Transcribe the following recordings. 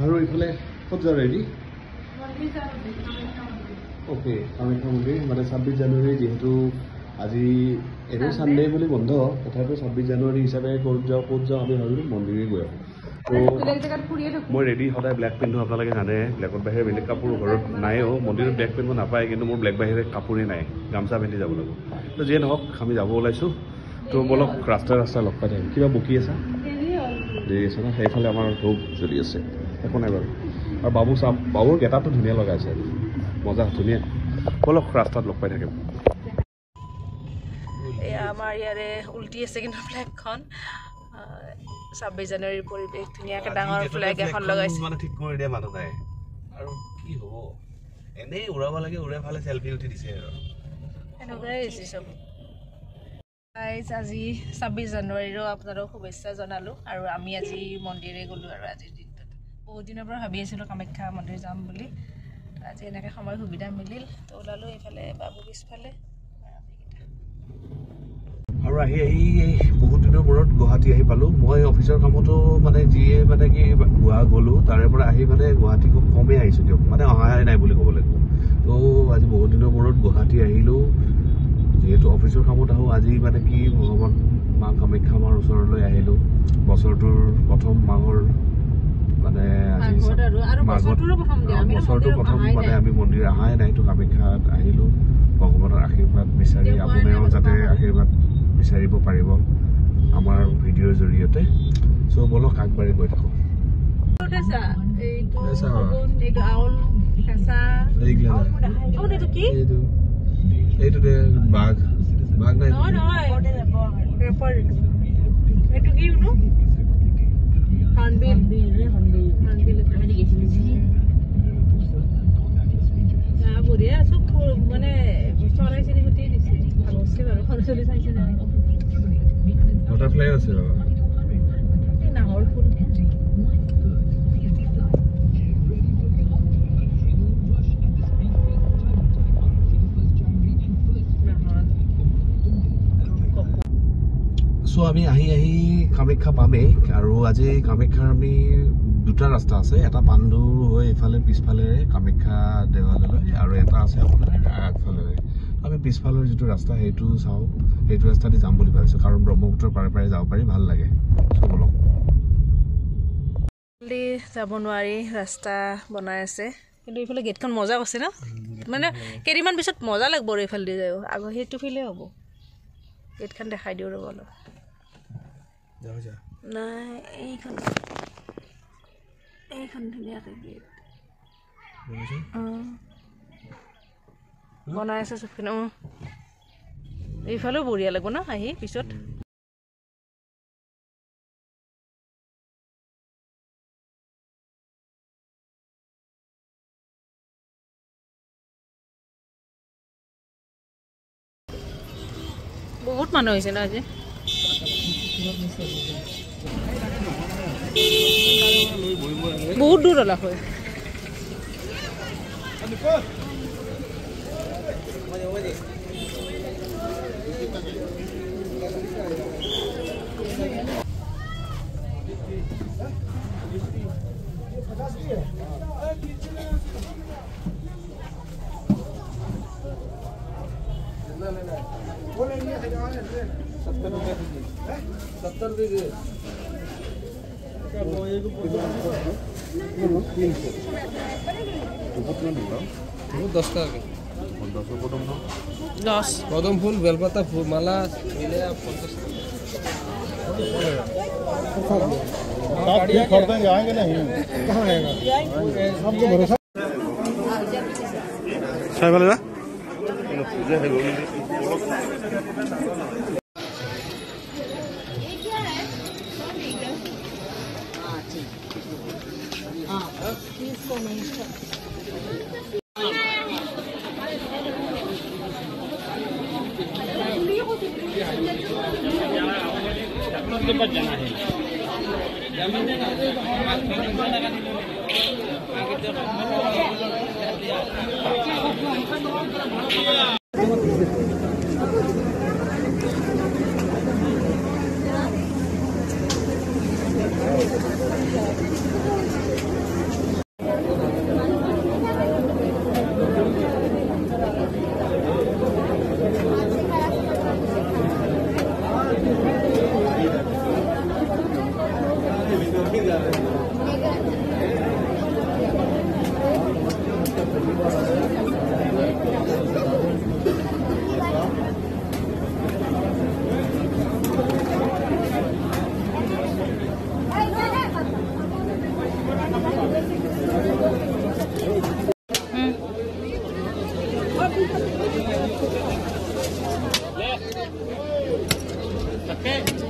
আৰু এইফালে ক'ত যাওঁ ৰেডি অ'কে কামাখ্যা মন্দিৰ মানে 26 জানুৱাৰী যিহেতু আজি এনেও ছানডে বুলি বন্ধ তথাপিও 26 জানুৱাৰী হিচাপে ক'ত যাওঁ আমি ভাবিলোঁ মন্দিৰে গৈ আহোঁ তো মই ৰেডি সদায় ব্লেক পিন্ধো আপোনালোকে জানে ব্লেকৰ বাহিৰে বেলেগ কাপোৰ ঘৰত নাইও মন্দিৰত ব্লেক পিন্ধিব নাপায় কিন্তু মোৰ ব্লেক বাহিৰে কাপোৰেই নাই গামচা পিন্ধি যাব লাগিব তো যিয়ে নহওক আমি যাব ওলাইছোঁ তো বলক ৰাস্তা লগ পাই থাকিম কিবা বকি আছা দেৰি আছে ন সেইফালে আমাৰ ধূপ জ্বলি আছে একো নাই বাৰু আৰু বাবুৰ গেটাপটো ধুনীয়া লগাইছে মজা ধুনীয়া বলক ৰাস্তাত লগ পাই থাকিম এয়া আমাৰ ইয়াৰে উল্টি আছে কিন্তু ফ্লেগখন 26 জানুৱাৰীৰ পৰিৱেশ ধুনীয়াকৈ ডাঙৰ ফ্লেগ এখন লগাইছে মানে ঠিক কৰি দিয়া মানুহ নাই আৰু কি হ'ব এনেই উৰাব লাগে উৰাই ফালে চেলফি উঠি দিছে আৰু এনেকুৱাই হৈছে চব আজি 26 জানুৱাৰীৰো আপোনালোকক শুভেচ্ছা জনালোঁ আৰু আমি আজি মন্দিৰে গ'লোঁ আৰু আজিৰ দিনটোত বহুত দিনৰ পৰা ভাবি আছিলোঁ কামাখ্যা মন্দিৰ যাম বুলি আজি এনেকৈ সময় সুবিধা মিলিল তো ওলালোঁ এইফালে বাবু পিছফালে আৰু আহি বহুত দিনৰ মূৰত গুৱাহাটী আহি পালোঁ মই অফিচৰ কামতো মানে যিয়ে মানে কি গুৱা গ'লোঁ তাৰে পৰা আহি মানে গুৱাহাটী খুব কমেই আহিছোঁ দিয়ক মানে অহাই নাই বুলি ক'ব লাগিব তো আজি বহুত দিনৰ মূৰত গুৱাহাটী আহিলোঁ যিহেতু অফিচৰ কামত আহোঁ আজি মানে কি ভগৱান মা কামাখ্যা মাৰ ওচৰলৈ আহিলোঁ বছৰটোৰ প্ৰথম মাঘৰ মানে বছৰটোৰ প্ৰথম মানে আমি মন্দিৰ অহাই নাই তো কামাখ্যাত আহিলোঁ ভগৱানৰ আশীৰ্বাদ বিচাৰি আপোনাৰো যাতে আশীৰ্বাদ বিচাৰিব পাৰিব আমাৰ ভিডিঅ'ৰ জৰিয়তে চ' বলক আগবাঢ়ি গৈ থাকোঁ এইটো বাঘ নাই বঢ়িয়া চব মানে চৰাই চিৰিকটি দিছে ভাল হৈছে বাৰু সৰু চলি চাইছে বাটাৰফ্লাই আছে বাবা নাহৰ ফুল চ' আমি আহি কামাখ্যা পামেই আৰু আজি কামাখ্যাৰ আমি দুটা ৰাস্তা আছে এটা পাণ্ডু হৈ এইফালে পিছফালেৰে কামাখ্যা দেৱালয়লৈ আৰু এটা আছে আপোনাৰ আগফালেৰে আমি পিছফালৰ যিটো ৰাস্তা সেইটো চাওঁ সেইটো ৰাস্তা দি যাম বুলি ভাবিছোঁ কাৰণ ব্ৰহ্মপুত্ৰৰ পাৰে পাৰে যাব পাৰি ভাল লাগে চবলক যাব নোৱাৰি ৰাস্তা বনাই আছে কিন্তু এইফালে গেটখন মজা আছে ন মানে কেইদিনমান পিছত মজা লাগিব আৰু এইফালে দি যায় আগৰ সেইটো ফিলে হ'ব গেটখন দেখাই দিওঁ ৰ'ব অলপ নাই এইখন ধুনীয়াকৈ গেট বনাই আছে চবখিনি এইফালেও বঢ়িয়া লাগিব ন আহি পিছত বহুত মানুহ হৈছে ন আজি বহুত দূৰ ওলা হয় कदम फूल बेलपत्ता फूल माला मिले आप 50 खरीदने जाएंगे नहीं कहाँ आएगा आपको भरोसा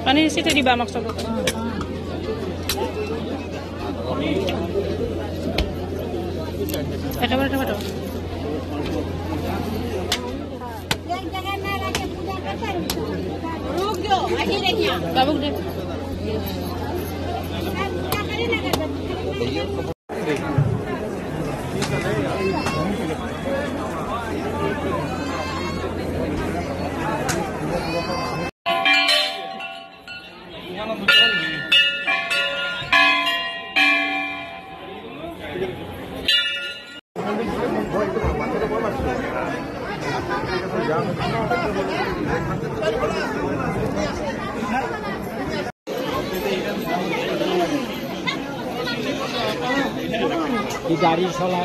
পানী চিটি দিবা আমাক চব একেবাৰে বাবুক দে गाड़ी चला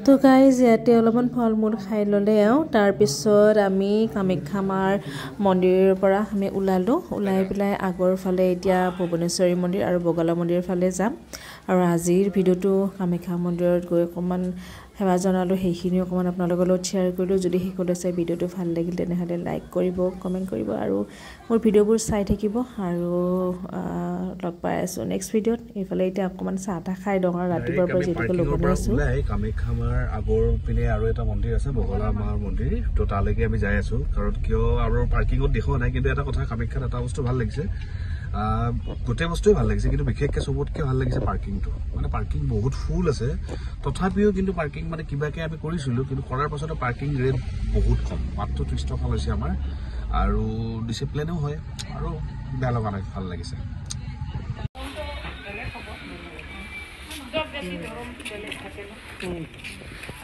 তো গাইজ ইয়াতে অলপমান ফল মূল খাই ল'লে আৰু তাৰপিছত আমি কামাখ্যা মাৰ মন্দিৰৰ পৰা আমি ওলাই পেলাই আগৰ ফালে এতিয়া ভুৱনেশ্বৰী মন্দিৰ আৰু বগলা মন্দিৰৰ ফালে যাম আৰু আজিৰ ভিডিঅ'টো কামাখ্যা মন্দিৰত গৈ অকণমান সেৱা জনালোঁ সেইখিনি অকণমান আপোনালোকৰ লগত শ্বেয়াৰ কৰিলোঁ যদি শেষলৈ চাই ভিডিঅ'টো ভাল লাগিল তেনেহ'লে লাইক কৰিব কমেণ্ট কৰিব আৰু মোৰ ভিডিঅ'বোৰ চাই থাকিব আৰু লগ পাই আছোঁ নেক্সট ভিডিঅ'ত এইফালে এতিয়া অকণমান চাহ তাহ খাই দিওঁ আৰু ৰাতিপুৱাৰ পৰা যিহেতুকে লঘোনে আছোঁ কামাখ্যা মাৰ আগৰ পিনে আৰু এটা মন্দিৰ আছে বগলা মাৰ মন্দিৰ তো তালৈকে আমি যাই আছোঁ কাৰণ কিয় আৰু পাৰ্কিঙত দেখুওৱা নাই কিন্তু এটা কথা কামাখ্যাত এটা বস্তু ভাল লাগিছে গোটেই বস্তুৱে ভাল লাগিছে কিন্তু বিশেষকৈ চবতকৈ ভাল লাগিছে পাৰ্কিংটো মানে পাৰ্কিং বহুত ফুল আছে তথাপিও কিন্তু পাৰ্কিং মানে কিবাকৈ আমি কৰিছিলোঁ কিন্তু কৰাৰ পাছতে পাৰ্কিং ৰেট বহুত কম মাত্ৰ 30 টকা লৈছে আমাৰ আৰু ডিচিপ্লিনো হয় আৰু বেয়া লগা নাই ভাল লাগিছে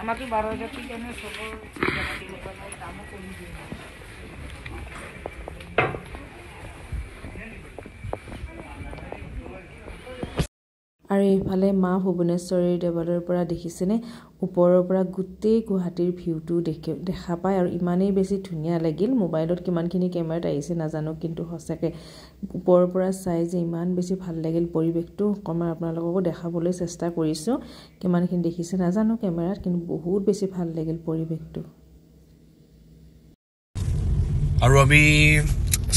আমাকে 12,000 টাকা নিয়ে সবর দামও কম দিয়ে আৰু এইফালে মা ভুৱনেশ্বৰীৰ দেৱালয়ৰ পৰা দেখিছেনে ওপৰৰ পৰা গোটেই গুৱাহাটীৰ ভিউটো দেখা পায় আৰু ইমানেই বেছি ধুনীয়া লাগিল মোবাইলত কিমানখিনি কেমেৰাত আহিছে নাজানো কিন্তু সঁচাকৈ ওপৰৰ পৰা চাই যে ইমান বেছি ভাল লাগিল পৰিৱেশটো অকণমান আপোনালোককো দেখাবলৈ চেষ্টা কৰিছোঁ কিমানখিনি দেখিছে নাজানো কেমেৰাত কিন্তু বহুত বেছি ভাল লাগিল পৰিৱেশটো আৰু আমি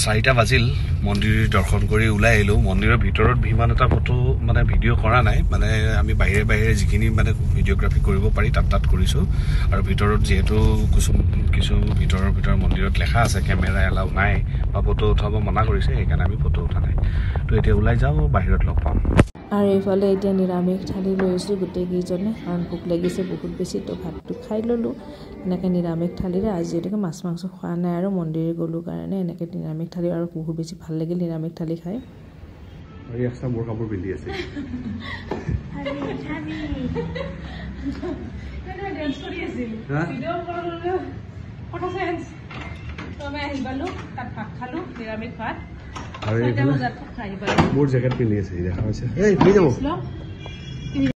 4টা বাজিল মন্দিৰ দৰ্শন কৰি ওলাই আহিলোঁ মন্দিৰৰ ভিতৰত ভিমান এটা ফটো মানে ভিডিঅ' কৰা নাই মানে আমি বাহিৰে যিখিনি মানে ভিডিঅ'গ্ৰাফি কৰিব পাৰি তাত কৰিছোঁ আৰু ভিতৰত যিহেতু কিছু ভিতৰৰ মন্দিৰত লেখা আছে কেমেৰা এলাউ নাই বা ফটো উঠাব মনা কৰিছে সেইকাৰণে আমি ফটো উঠা নাই তো এতিয়া ওলাই যাওঁ বাহিৰত লগ পাম আৰু এইফালে এতিয়া নিৰামিষ থালি লৈছোঁ গোটেইকেইজনে কাৰণ ভোক লাগিছে বহুত বেছি তো ভাতটো খাই ল'লোঁ এনেকৈ নিৰামিষ থালিৰে আজি যিহেতুকে মাছ মাংস খোৱা নাই আৰু মন্দিৰ গ'লোঁ কাৰণে এনেকৈ নিৰামিষ থালি আৰু বহুত বেছি ভাল লাগিল নিৰামিষ থালি খাই আৰু একটা মোৰ কাপোৰ পিন্ধি আছে মোৰ জেকেট পিন্ধি আছে দেখা পাইছে এই যাব